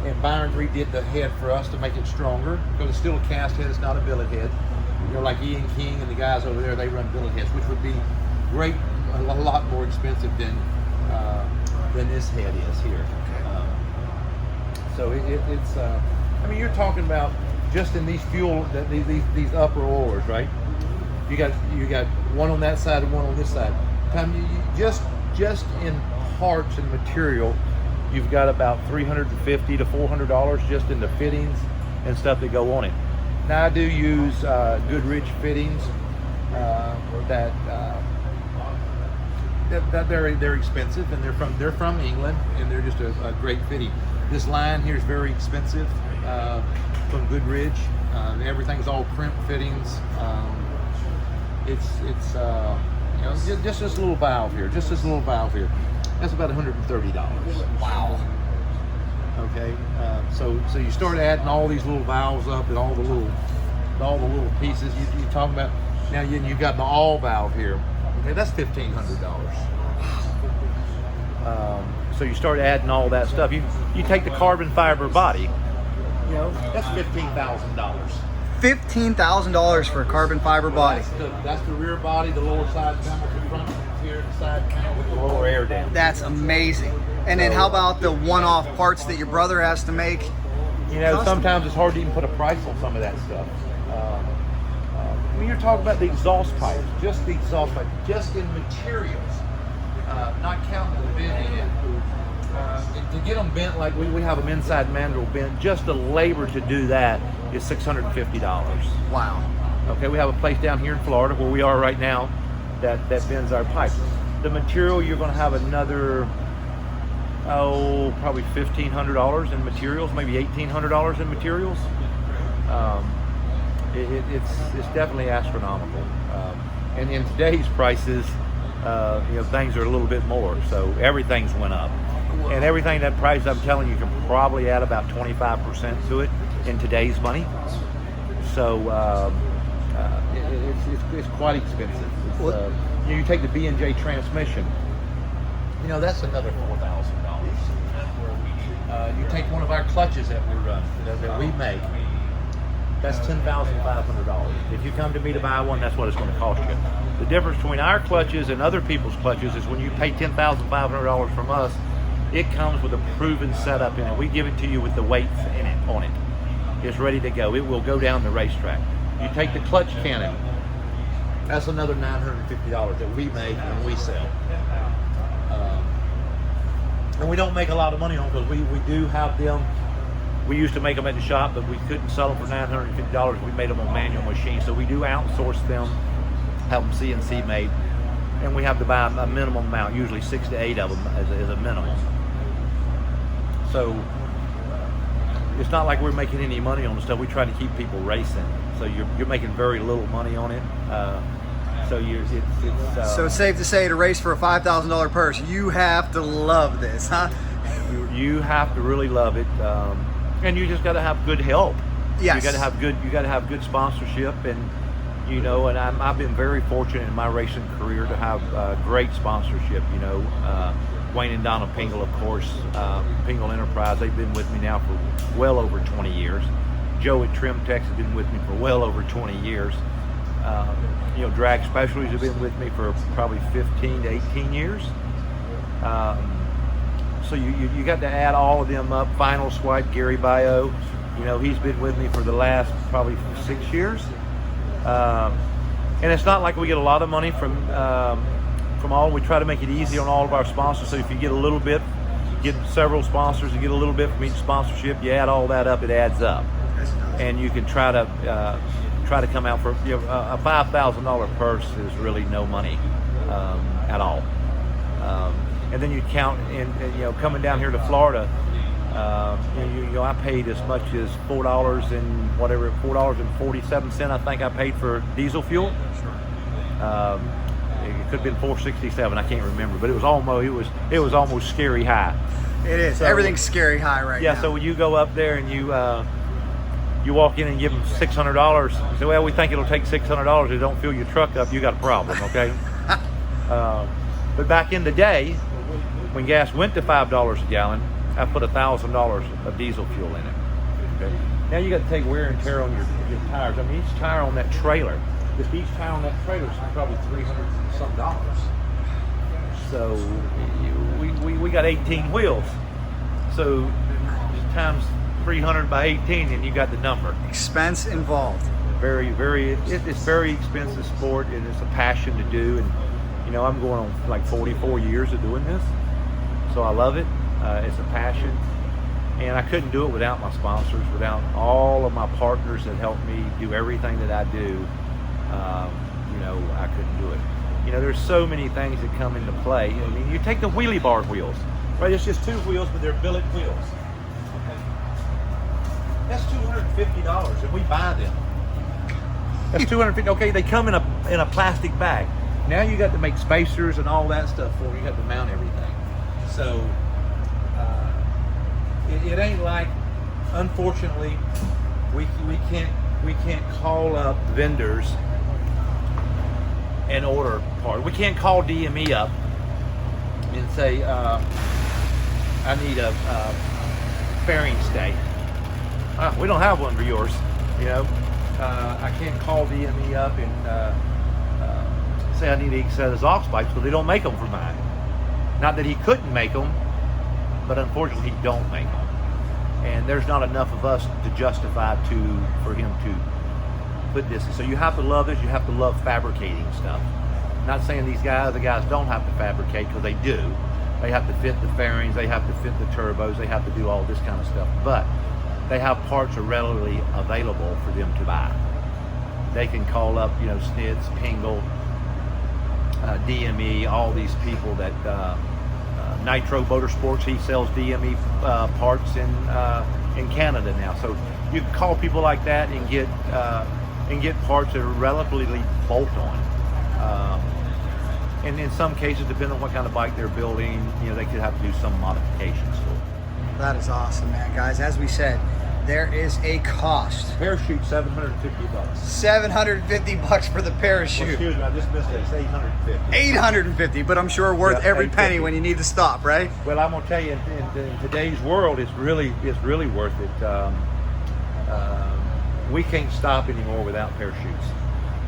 Speaker 11: And Byron redid the head for us to make it stronger, because it's still a cast head, it's not a billet head. Like Ian King and the guys over there, they run billet heads, which would be great, a lot more expensive than this head is here. So it's you're talking about just in these fuel, these upper oars, right? You got one on that side and one on this side. Just in parts and material, you've got about $350 to $400 just in the fittings and stuff that go on it. Now I do use Goodrich fittings that they're expensive, and they're from England, and they're just a great fitting. This line here is very expensive from Goodrich. Everything's all crimp fittings. It's just this little valve here. That's about $130.
Speaker 1: Wow.
Speaker 11: Okay, so you start adding all these little valves up and all the little pieces you're talking about. Now you got the all valve here. Okay, that's $1,500. So you start adding all that stuff. You take the carbon fiber body. That's $15,000.
Speaker 1: $15,000 for a carbon fiber body.
Speaker 11: That's the rear body, the lower side panel, the front here, the side panel with the lower air dam.
Speaker 1: That's amazing. And then how about the one-off parts that your brother has to make?
Speaker 11: Sometimes it's hard to even put a price on some of that stuff. When you're talking about the exhaust pipes, just the exhaust pipe, just in materials, not counting the bending in. To get them bent like we have them inside mandrel bent, just the labor to do that is $650.
Speaker 1: Wow.
Speaker 11: Okay, we have a place down here in Florida where we are right now that bends our pipes. The material, you're going to have another Probably $1,500 in materials, maybe $1,800 in materials. It's definitely astronomical. And in today's prices, things are a little bit more. So everything's went up. And everything that price I'm telling you can probably add about 25% to it in today's money. So it's quite expensive. You take the B&J transmission, that's another $4,000. You take one of our clutches that we run, that we make, that's $10,500. If you come to me to buy one, that's what it's going to cost you. The difference between our clutches and other people's clutches is when you pay $10,500 from us, it comes with a proven setup in it. We give it to you with the weights in it, on it. It's ready to go. It will go down the racetrack. You take the clutch cannon, that's another $950 that we make and we sell. And we don't make a lot of money on them because we do have them. We used to make them at the shop, but we couldn't sell them for $950. We made them on manual machines, so we do outsource them, have them CNC made, and we have to buy a minimum amount, usually 6 to 8 of them as a minimum. So it's not like we're making any money on the stuff. We try to keep people racing, so you're making very little money on it. So
Speaker 1: it's safe to say, to race for a $5,000 purse, you have to love this, huh?
Speaker 11: You have to really love it, and you just got to have good help.
Speaker 1: Yes.
Speaker 11: You got to have good sponsorship, and and I've been very fortunate in my racing career to have great sponsorship. Wayne and Donna Pingle, of course, Pingle Enterprise. They've been with me now for well over 20 years. Joe at Trim Techs has been with me for well over 20 years. Drag Specialties have been with me for probably 15 to 18 years. So you got to add all of them up. Final Swipe, Gary Bio, he's been with me for the last probably 6 years. And it's not like we get a lot of money from all. We try to make it easy on all of our sponsors. So if you get a little bit, get several sponsors, you get a little bit from each sponsorship, you add all that up, it adds up. And you can try to come out for a $5,000 purse is really no money at all. And then you count in, coming down here to Florida, I paid as much as $4.47 I think I paid for diesel fuel. It could have been $4.67, I can't remember, but it was almost scary high.
Speaker 1: It is. So, everything's scary high right now.
Speaker 11: Yeah, so when you go up there and you walk in and give them $600, you say, well, we think it'll take $600. If you don't fill your truck up, you got a problem, okay? But back in the day, when gas went to $5 a gallon, I put $1,000 of diesel fuel in it. Okay? Now you got to take wear and tear on your tires. I mean, each tire on that trailer, each tire on that trailer is probably $300 some dollars. So we got 18 wheels. So times 300 by 18, and you got the number.
Speaker 1: Expense involved.
Speaker 11: Very, very. It's very expensive sport, and it's a passion to do. And I'm going on like 44 years of doing this, so I love it. It's a passion, and I couldn't do it without my sponsors, without all of my partners that help me do everything that I do. I couldn't do it. There's so many things that come into play. I mean, you take the wheelie bar wheels, right? It's just 2 wheels, but they're billet wheels. Okay. That's $250, and we buy them. That's $250. Okay, they come in a plastic bag. Now you got to make spacers and all that stuff for them. You got to mount everything. So it ain't like, unfortunately, we can't call up vendors and order parts. We can't call DME up and say, I need a fairing stay. We don't have one for yours. I can't call DME up and say I need a set of exhaust pipes, because they don't make them for mine. Not that he couldn't make them, but unfortunately he don't make them. And there's not enough of us to justify for him to put this. So you have to love this. You have to love fabricating stuff. I'm not saying the guys don't have to fabricate, because they do. They have to fit the fairings. They have to fit the turbos. They have to do all this kind of stuff. But they have parts readily available for them to buy. They can call up, Snitz, Pingle, DME, all these people that Nitro Motorsports. He sells DME parts in Canada now. So you can call people like that and get parts that are relatively bolt-on. And in some cases, depending on what kind of bike they're building, they could have to do some modifications to it.
Speaker 1: That is awesome, man. Guys, as we said, there is a cost.
Speaker 11: Parachute, $750.
Speaker 1: $750 for the parachute.
Speaker 11: Well, excuse me, I just missed it. It's $850.
Speaker 1: $850, but I'm sure worth every penny when you need to stop, right?
Speaker 11: Well, I'm gonna tell you, in today's world, it's really worth it. We can't stop anymore without parachutes.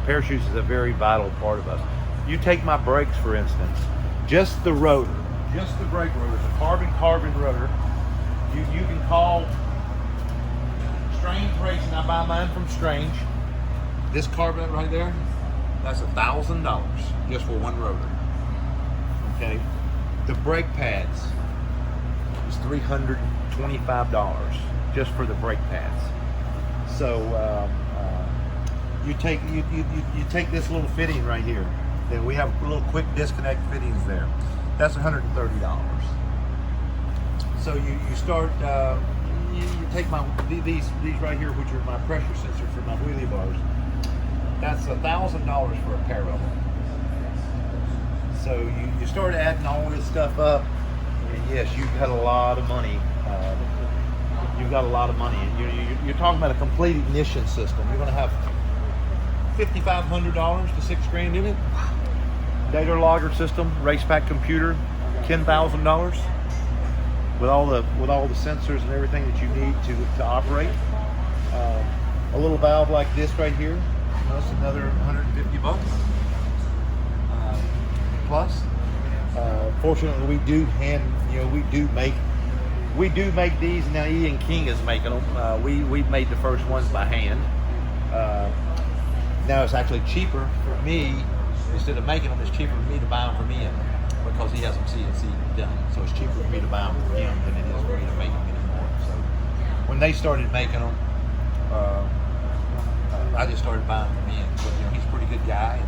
Speaker 11: Parachutes is a very vital part of us. You take my brakes, for instance, just the rotor, just the brake rotor, it's a carbon rotor. You can call Strange Racing. I buy mine from Strange. This carbon right there, that's $1,000 just for one rotor. Okay, the brake pads is $325 just for the brake pads. So you take this little fitting right here. Then we have little quick disconnect fittings there. That's $130. So you start. You take these right here, which are my pressure sensor for my wheelie bars. That's $1,000 for a pair of them. So you start adding all this stuff up, and yes, you've got a lot of money. You've got a lot of money. You're talking about a complete ignition system. You're going to have $5,500 to $6,000 in it. Data logger system, race pack computer, $10,000 with all the sensors and everything that you need to operate. A little valve like this right here, that's another $150 plus. Fortunately, we do make these. Now Ian King is making them. We made the first ones by hand. Now it's actually cheaper for me, instead of making them, it's cheaper for me to buy them from Ian because he has them CNC done. So it's cheaper for me to buy them from him than it is for me to make them anymore. So when they started making them, I just started buying from Ian. But, he's a pretty good guy. And,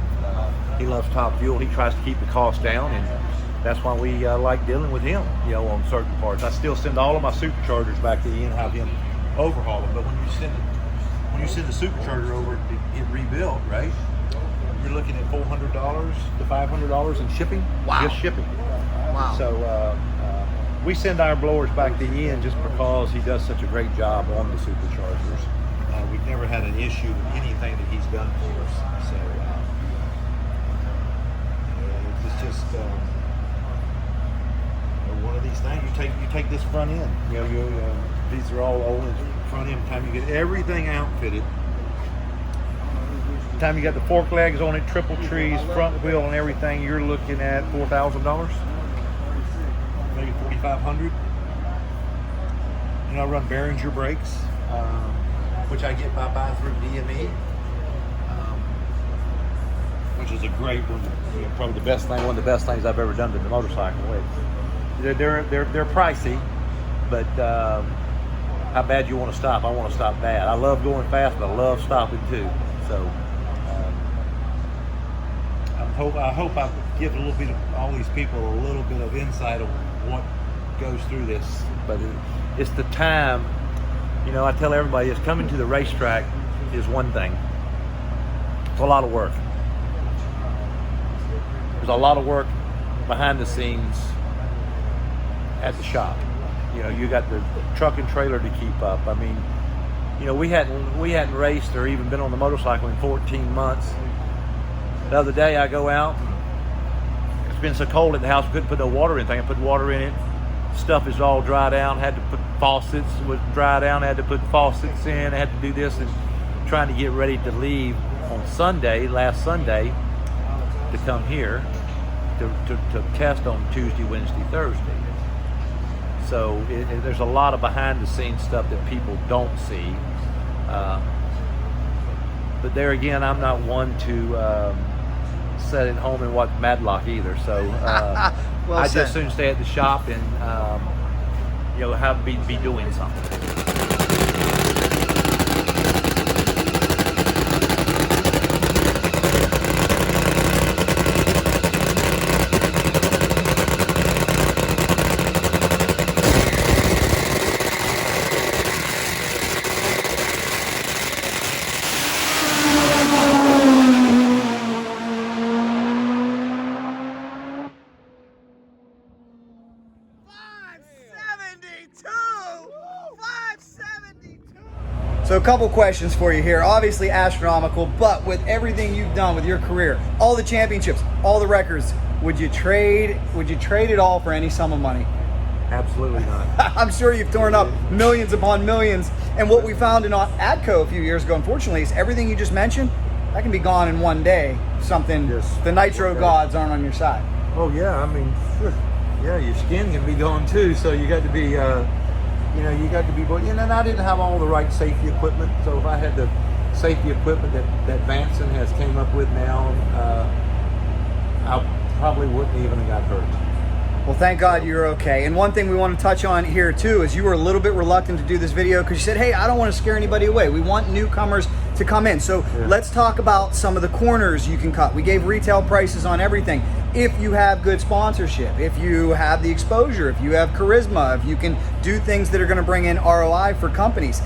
Speaker 11: he loves Top Fuel. He tries to keep the cost down, and that's why we like dealing with him, on certain parts. I still send all of my superchargers back to Ian, have him overhaul them. But when you send the supercharger over to get rebuilt, right? You're looking at $400 to $500 in shipping.
Speaker 1: Wow.
Speaker 11: Just shipping.
Speaker 1: Wow.
Speaker 11: So we send our blowers back to Ian just because he does such a great job on the superchargers. We've never had an issue with anything that he's done for us. So it's just one of these things. You take this front end. These are all old front end. Time you get everything outfitted. Time you got the fork legs on it, triple trees, front wheel, and everything, you're looking at $4,000, maybe $4,500. I run Behringer brakes, which I get by buying through DME, which is a great one. Probably one of the best things I've ever done to the motorcycle with. They're pricey, but how bad you want to stop? I want to stop bad. I love going fast, but I love stopping too. So. I hope I give a little bit of all these people a little bit of insight of what goes through this. But it's the time. I tell everybody, is coming to the racetrack is one thing. It's a lot of work. There's a lot of work behind the scenes at the shop. You got the truck and trailer to keep up. I mean, we hadn't raced or even been on the motorcycle in 14 months. The other day I go out, it's been so cold in the house, couldn't put no water in anything. I put water in it. Stuff is all dried out. Had to put faucets, was dried out. Had to put faucets in. I had to do this and trying to get ready to leave on last Sunday, to come here to test on Tuesday, Wednesday, Thursday. So there's a lot of behind the scenes stuff that people don't see. But there again, I'm not one to sit at home and watch Madlock either. So
Speaker 1: well
Speaker 11: I
Speaker 1: said.
Speaker 11: just soon stay at the shop and be doing something.
Speaker 1: So a couple questions for you here. Obviously astronomical, but with everything you've done with your career, all the championships, all the records, would you trade it all for any sum of money?
Speaker 11: Absolutely not.
Speaker 1: I'm sure you've torn up millions upon millions. And what we found in ADCO a few years ago, unfortunately, is everything you just mentioned, that can be gone in one day. Something, the nitro gods aren't on your side.
Speaker 11: Oh yeah, I mean, sure. Yeah, your skin can be gone too. So you got to be, you got to be. And I didn't have all the right safety equipment. So if I had the safety equipment that Vanson has came up with now, I probably wouldn't even have got hurt.
Speaker 1: Well, thank God you're okay. And one thing we want to touch on here too is you were a little bit reluctant to do this video because you said, hey, I don't want to scare anybody away. We want newcomers to come in. So let's talk about some of the corners you can cut. We gave retail prices on everything. If you have good sponsorship, if you have the exposure, if you have charisma, if you can do things that are going to bring in ROI for companies.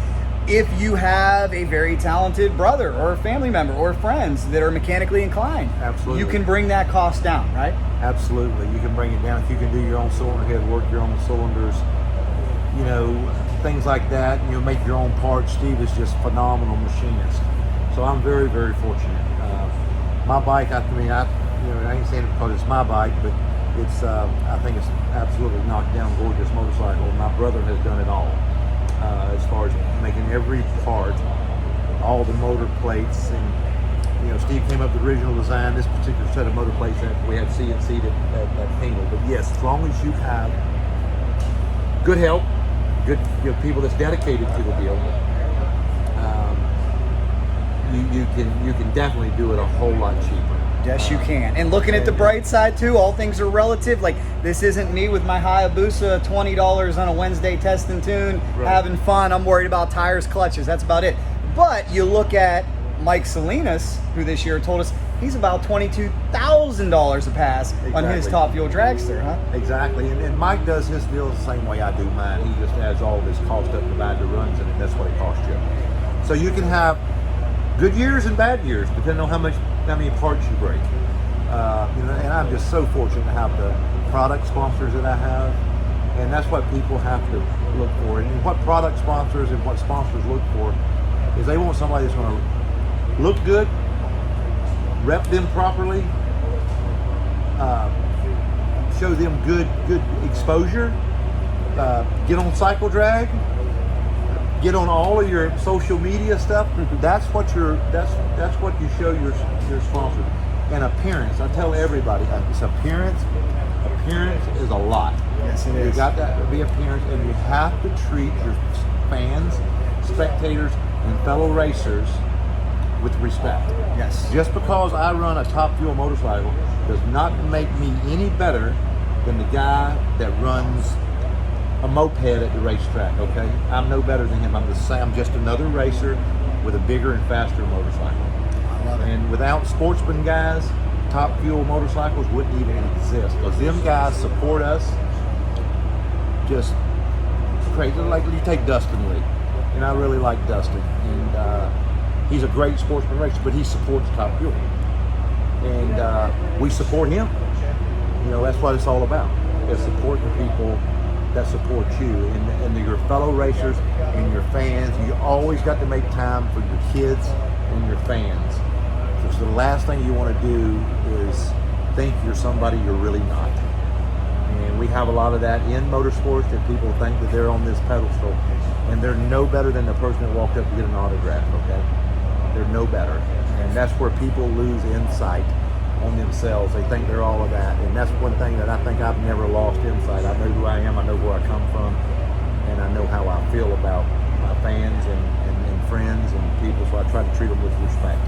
Speaker 1: If you have a very talented brother or a family member or friends that are mechanically inclined,
Speaker 11: absolutely,
Speaker 1: you can bring that cost down, right?
Speaker 11: Absolutely, you can bring it down if you can do your own cylinder head, work your own cylinders, you know, things like that. You know, make your own parts. Steve is just a phenomenal machinist. So I'm very, very fortunate. My bike, I ain't saying it because it's my bike, but it's I think it's absolutely knocked down, gorgeous motorcycle. My brother has done it all. As far as making every part, all the motor plates, and you know, Steve came up with the original design. This particular set of motor plates that we had CNC'd at Pingle. But yes, as long as you have good help, good people that's dedicated to the deal, you can definitely do it a whole lot cheaper.
Speaker 1: Yes, you can. And looking at the bright side too, all things are relative. Like, this isn't me with my Hayabusa, $20 on a Wednesday test and tune, having fun. I'm worried about tires, clutches. That's about it. But you look at Mike Salinas, who this year told us he's about $22,000 a pass on his Top Fuel dragster, huh?
Speaker 11: Exactly. And Mike does his deal the same way I do mine. He just adds all this cost up to buy the runs in it. That's what it costs you. So you can have good years and bad years, depending on how many parts you break. You know, and I'm just so fortunate to have the product sponsors that I have, and that's what people have to look for. And what product sponsors and what sponsors look for is they want somebody that's going to look good, rep them properly, show them good exposure, get on Cycle Drag, get on all of your social media stuff. That's what you show your sponsors. And appearance, I tell everybody, it's appearance. Appearance is a lot.
Speaker 1: Yes, it is.
Speaker 11: You got that to be appearance, and you have to treat your fans, spectators, and fellow racers with respect.
Speaker 1: Yes.
Speaker 11: Just because I run a Top Fuel motorcycle does not make me any better than the guy that runs a moped at the racetrack, okay? I'm no better than him. I'm just another racer with a bigger and faster motorcycle.
Speaker 1: I love it.
Speaker 11: And without sportsman guys, Top Fuel motorcycles wouldn't even exist, because them guys support us just crazy. Like, you take Dustin Lee, and I really like Dustin, and he's a great sportsman racer, but he supports Top Fuel, and we support him. You know, that's what it's all about, is supporting the people that support you, and your fellow racers and your fans. You always got to make time for your kids and your fans. So the last thing you want to do is think you're somebody you're really not. And we have a lot of that in motorsports, that people think that they're on this pedestal, and they're no better than the person that walked up to get an autograph, okay? They're no better. And that's where people lose insight on themselves. They think they're all of that, and that's one thing that I think I've never lost insight. I know who I am, I know where I come from, and I know how I feel about my fans and friends and people, so I try to treat them with respect.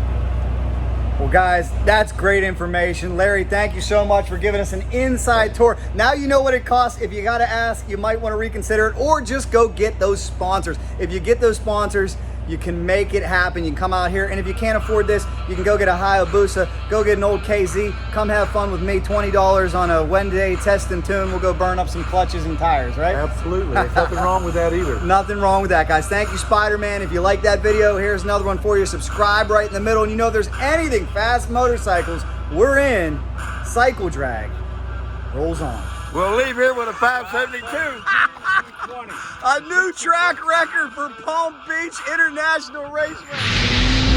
Speaker 1: Well, guys, that's great information. Larry, thank you so much for giving us an inside tour. Now you know what it costs. If you got to ask, you might want to reconsider it, or just go get those sponsors. If you get those sponsors, you can make it happen. You can come out here, and if you can't afford this, you can go get a Hayabusa, go get an old KZ, come have fun with me, $20 on a Wednesday test and tune. We'll go burn up some clutches and tires, right?
Speaker 11: Absolutely. There's nothing wrong with that either.
Speaker 1: Nothing wrong with that, guys. Thank you, Spiderman. If you like that video, here's another one for you. Subscribe right in the middle, and you know if there's anything fast motorcycles, we're in. Cycle Drag rolls on.
Speaker 7: We'll leave here with a 572.
Speaker 1: A new track record for Palm Beach International Raceway.